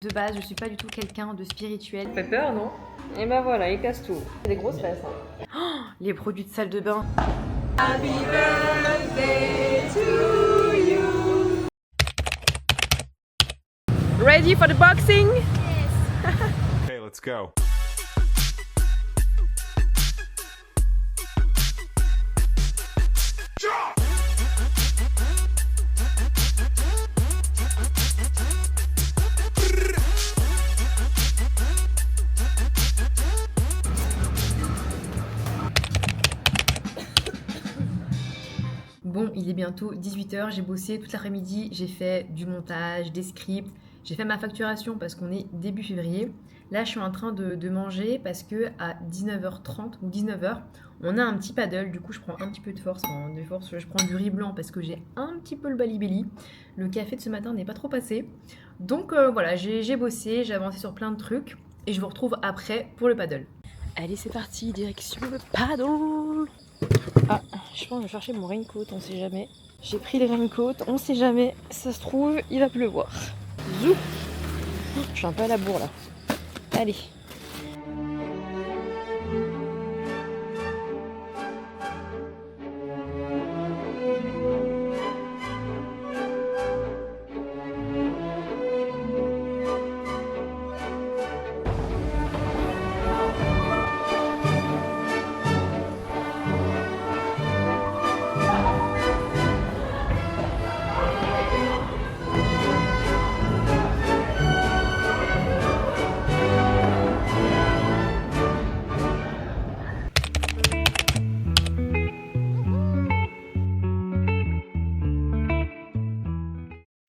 De base, je suis pas du tout quelqu'un de spirituel. Ça fait peur, non? Et ben voilà, il casse tout. C'est des grosses fesses. Les produits de salle de bain. Happy birthday to you. Ready for the boxing? Okay, let's go. Bon, il est bientôt 18 h, j'ai bossé toute l'après-midi, j'ai fait du montage, des scripts, j'ai fait ma facturation parce qu'on est début février. Là, je suis en train de manger parce que à 19h30 ou 19h, on a un petit paddle. Du coup, je prends un petit peu de force. Je prends du riz blanc parce que j'ai un petit peu le balibelli. Le café de ce matin n'est pas trop passé. Donc voilà, j'ai bossé, j'ai avancé sur plein de trucs et je vous retrouve après pour le paddle. Allez, c'est parti, direction le paddle. Ah, je pense que je vais chercher mon raincoat, on sait jamais. J'ai pris les raincoats, on sait jamais. Ça se trouve, il va pleuvoir. Zou. Je suis un peu à la bourre là. Allez.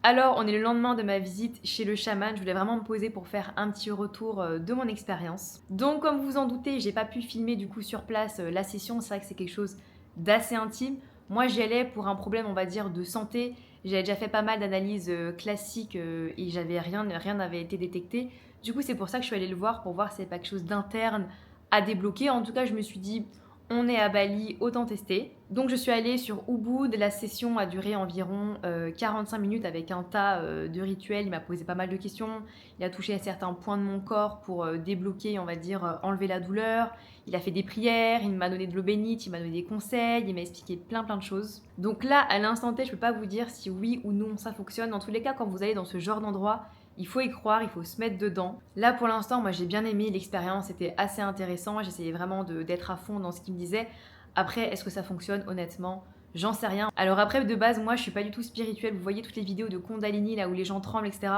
Alors, on est le lendemain de ma visite chez le chaman. Je voulais vraiment me poser pour faire un petit retour de mon expérience. Donc, comme vous vous en doutez, j'ai pas pu filmer du coup sur place la session. C'est vrai que c'est quelque chose d'assez intime. Moi, j'y allais pour un problème, on va dire, de santé. J'avais déjà fait pas mal d'analyses classiques et rien n'avait été détecté. Du coup, c'est pour ça que je suis allée le voir pour voir si c'est pas quelque chose d'interne à débloquer. En tout cas, je me suis dit, on est à Bali, autant tester. Donc je suis allée sur Ubud, la session a duré environ 45 minutes avec un tas de rituels. Il m'a posé pas mal de questions, il a touché à certains points de mon corps pour débloquer, on va dire, enlever la douleur. Il a fait des prières, il m'a donné de l'eau bénite, il m'a donné des conseils, il m'a expliqué plein de choses. Donc là, à l'instant T, je peux pas vous dire si oui ou non ça fonctionne. Dans tous les cas, quand vous allez dans ce genre d'endroit, il faut y croire, il faut se mettre dedans. Là, pour l'instant, moi, j'ai bien aimé l'expérience, c'était assez intéressant. J'essayais vraiment d'être à fond dans ce qu'il me disait. Après, est-ce que ça fonctionne? Honnêtement, j'en sais rien. Alors après, de base, moi, je suis pas du tout spirituelle. Vous voyez toutes les vidéos de Kundalini, là où les gens tremblent, etc.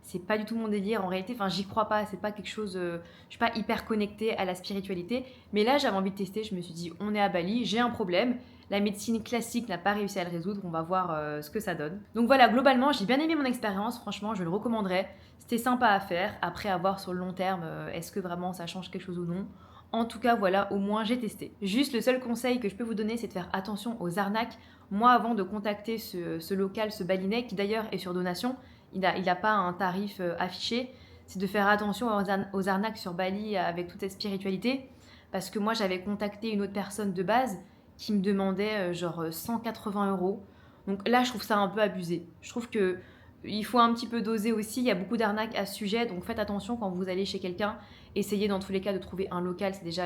C'est pas du tout mon délire. En réalité, j'y crois pas. C'est pas quelque chose... je suis pas hyper connectée à la spiritualité. Mais là, j'avais envie de tester. Je me suis dit, on est à Bali, j'ai un problème. La médecine classique n'a pas réussi à le résoudre, on va voir ce que ça donne. Donc voilà, globalement, j'ai bien aimé mon expérience, franchement, je le recommanderais. C'était sympa à faire, après à voir sur le long terme, est-ce que vraiment ça change quelque chose ou non. En tout cas, voilà, au moins j'ai testé. Juste le seul conseil que je peux vous donner, c'est de faire attention aux arnaques. Moi, avant de contacter ce local, ce balinais, qui d'ailleurs est sur donation, il n'a pas un tarif affiché, c'est de faire attention aux arnaques sur Bali avec toute cette spiritualité. Parce que moi, j'avais contacté une autre personne de base, qui me demandait genre 180 €. Donc là, je trouve ça un peu abusé. Je trouve que il faut un petit peu doser aussi. Il y a beaucoup d'arnaques à ce sujet, donc faites attention quand vous allez chez quelqu'un. Essayez dans tous les cas de trouver un local, c'est déjà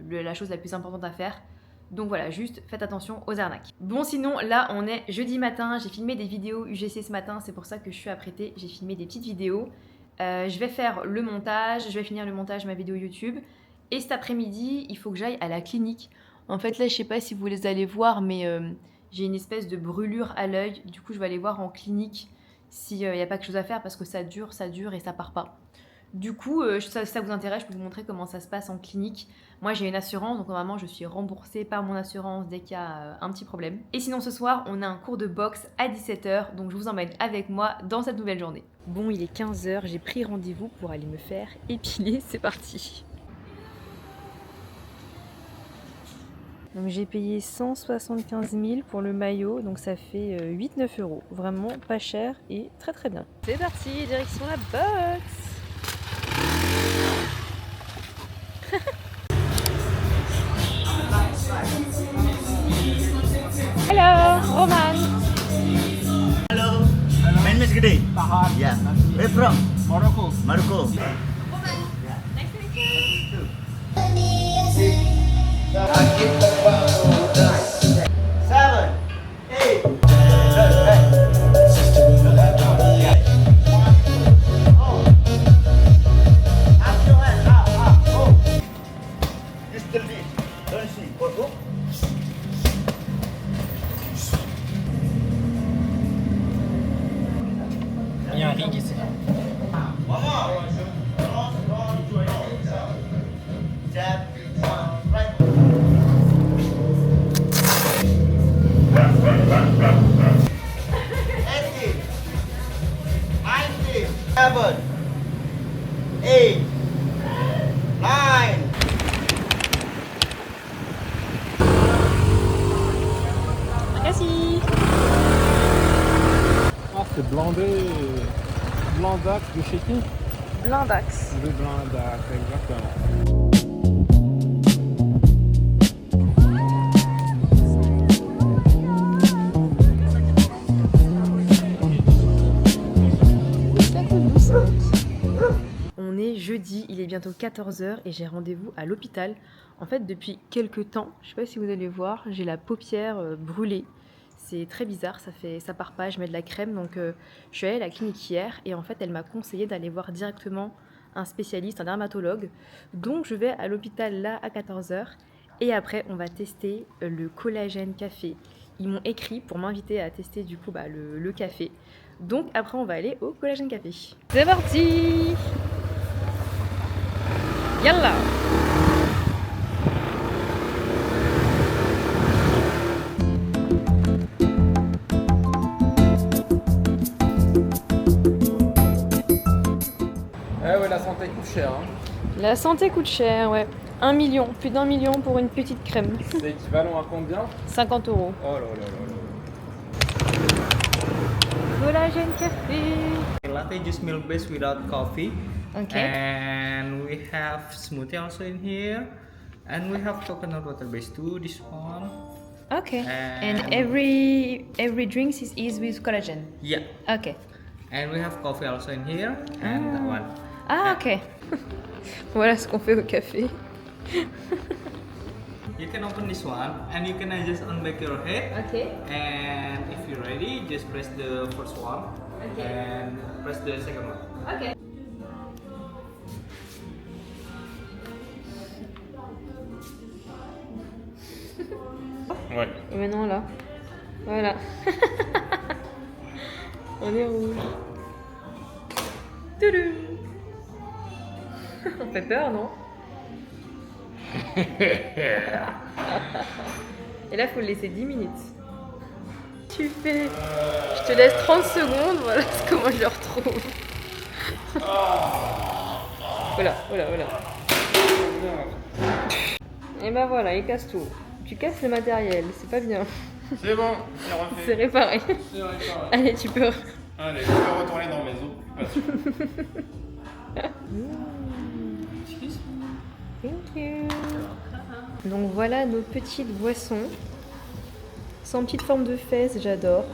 la chose la plus importante à faire. Donc voilà, juste faites attention aux arnaques. Bon, sinon, là, on est jeudi matin. J'ai filmé des vidéos UGC ce matin, c'est pour ça que je suis apprêtée. J'ai filmé des petites vidéos. Je vais faire le montage, je vais finir le montage de ma vidéo YouTube. Et cet après-midi, il faut que j'aille à la clinique. En fait, là, je sais pas si vous les allez voir, mais j'ai une espèce de brûlure à l'œil. Du coup, je vais aller voir en clinique s'il n'y a pas quelque chose à faire parce que ça dure et ça part pas. Du coup, si ça vous intéresse, je peux vous montrer comment ça se passe en clinique. Moi, j'ai une assurance, donc normalement, je suis remboursée par mon assurance dès qu'il y a un petit problème. Et sinon, ce soir, on a un cours de boxe à 17 h, donc je vous emmène avec moi dans cette nouvelle journée. Bon, il est 15 h, j'ai pris rendez-vous pour aller me faire épiler. C'est parti. Donc j'ai payé 175 000 pour le maillot, donc ça fait 8-9 €. Vraiment pas cher et très très bien. C'est parti, direction la boxe. Hello, Roman. Hello. Main Miss Gede? Yeah. Where from? Marcos. Marcos. Il y a un ring ici. Seven, 8, 9. Merci. Ah, c'est Blandé. Blandac de chez qui? Blindax. De Blandac, exactement. On est jeudi, il est bientôt 14h et j'ai rendez-vous à l'hôpital. En fait, depuis quelques temps, je sais pas si vous allez voir, j'ai la paupière brûlée. C'est très bizarre, ça part pas, je mets de la crème. Donc je suis allée à la clinique hier et en fait elle m'a conseillé d'aller voir directement un spécialiste, un dermatologue. Donc je vais à l'hôpital là à 14h et après on va tester le collagène café. Ils m'ont écrit pour m'inviter à tester du coup le café. Donc après on va aller au collagène café. C'est parti. Yalla. Eh ouais, la santé coûte cher. Hein. La santé coûte cher, ouais. 1 million, plus d'1 million pour une petite crème. C'est équivalent à combien? 50 €. Oh là là là là. Collagène café. Latte just milk based without coffee. Okay. And we have smoothie also in here. And we have coconut water based too, this one. Okay. And And- every drinks is with collagen. Yeah. Okay. And we have coffee also in here. And that one. Ah ok. Voilà ce qu'on fait au café. You can open this one and you can adjust on back your head. Ok. And if you're ready, just press the first one. Okay. And press the second one. Ok. Ouais. Et maintenant là. Voilà. On est rouge. Toudou. On fait peur, non? Et là, faut le laisser 10 minutes. Tu fais. Je te laisse 30 secondes, voilà comment je le retrouve. Voilà, voilà, voilà. Et ben voilà, il casse tout. Tu casses le matériel, c'est pas bien. C'est bon, c'est refait. C'est réparé. C'est réparé. Allez, tu peux. Allez, je vais retourner dans mes os. Thank you. Donc voilà nos petites boissons. Sans petite forme de fesses, j'adore.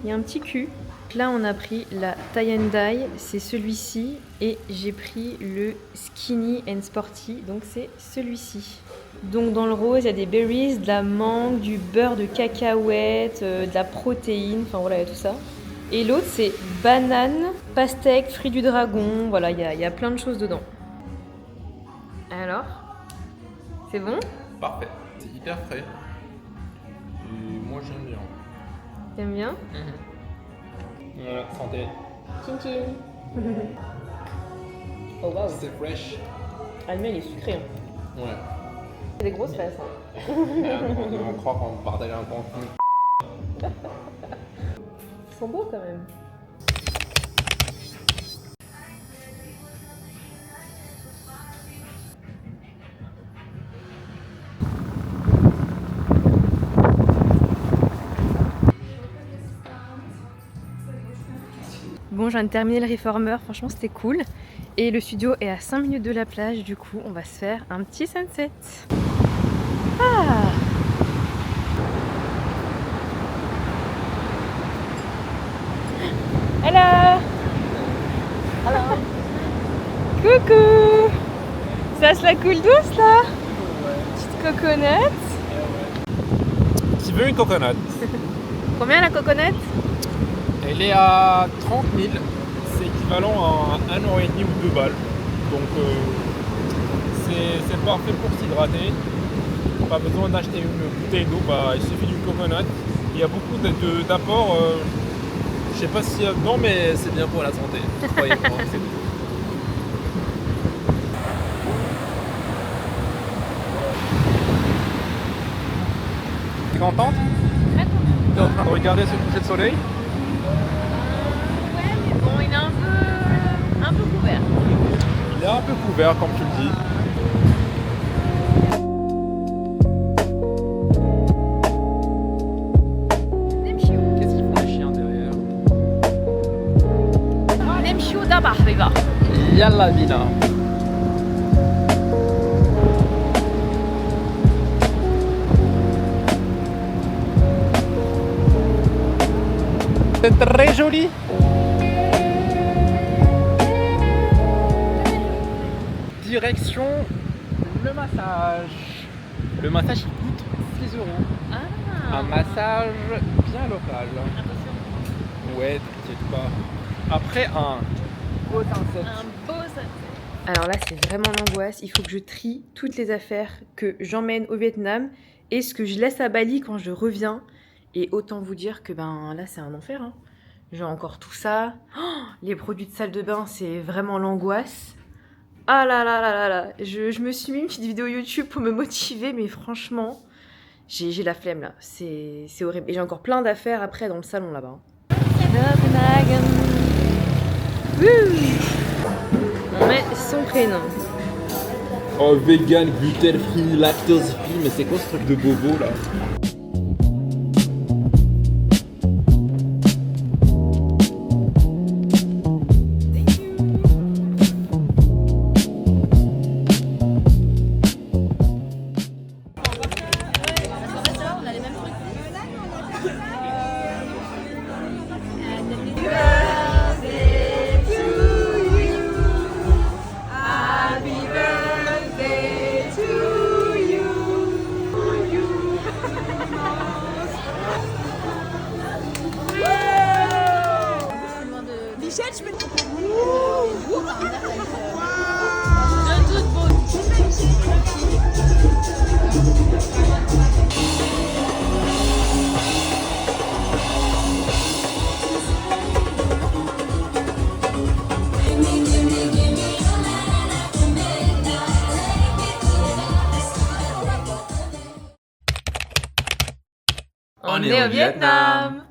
Il y a un petit cul. Là, on a pris la tie and dye, c'est celui-ci. Et j'ai pris le skinny and sporty, donc c'est celui-ci. Donc dans le rose, il y a des berries, de la mangue, du beurre de cacahuète, de la protéine, enfin voilà, il y a tout ça. Et l'autre, c'est banane, pastèque, fruits du dragon. Voilà, il y a plein de choses dedans. Alors, c'est bon? Parfait. C'est hyper frais. Et moi j'aime bien. T'aimes bien? Voilà, santé. Tchin tchin. Oh waouh, C'est fresh. ah, le mien il est sucré. Hein. Ouais. C'est des grosses fesses. Hein. On croit qu'on partage un contenu. Ils sont beaux quand même. Bon, je viens de terminer le Reformer, franchement c'était cool. Et le studio est à 5 minutes de la plage, du coup on va se faire un petit sunset. Ah! Hello! Hello. Coucou. Ça se la coule douce là. Petite coconut. Tu veux une coconut? Combien la coconut? Elle est à 30 000. C'est équivalent à 1,5 € ou 2 balles. Donc c'est parfait pour s'hydrater. Pas besoin d'acheter une bouteille d'eau, il suffit d'une coconut. Il y a beaucoup d'apports. Je sais pas s'il y a dedans, mais c'est bien pour la santé. Croyez-moi, c'est tout. T'es contente? Très contente. T'es en train de regarder ce coucher de soleil? Ouais, mais bon, il est un peu couvert. Il est un peu couvert, comme tu le dis. Qu'est-ce qu'ils font les chiens derrière? نمشيو دابا حبيبه. Yalla bina. C'est très joli. Direction le massage. Le massage il coûte 6 €. Un massage bien local. Ouais, t'inquiète pas. Après un beau sunset. Alors là, c'est vraiment l'angoisse. Il faut que je trie toutes les affaires que j'emmène au Vietnam et ce que je laisse à Bali quand je reviens. Et autant vous dire que là, c'est un enfer. Hein. J'ai encore tout ça. Oh, les produits de salle de bain, c'est vraiment l'angoisse. Ah là là là là là. Je me suis mis une petite vidéo YouTube pour me motiver, mais franchement, j'ai la flemme là. C'est horrible. Et j'ai encore plein d'affaires après dans le salon là-bas. On met son prénom. Oh, vegan, gluten free, lactose free, mais c'est quoi ce truc de bobo là? On est au Vietnam.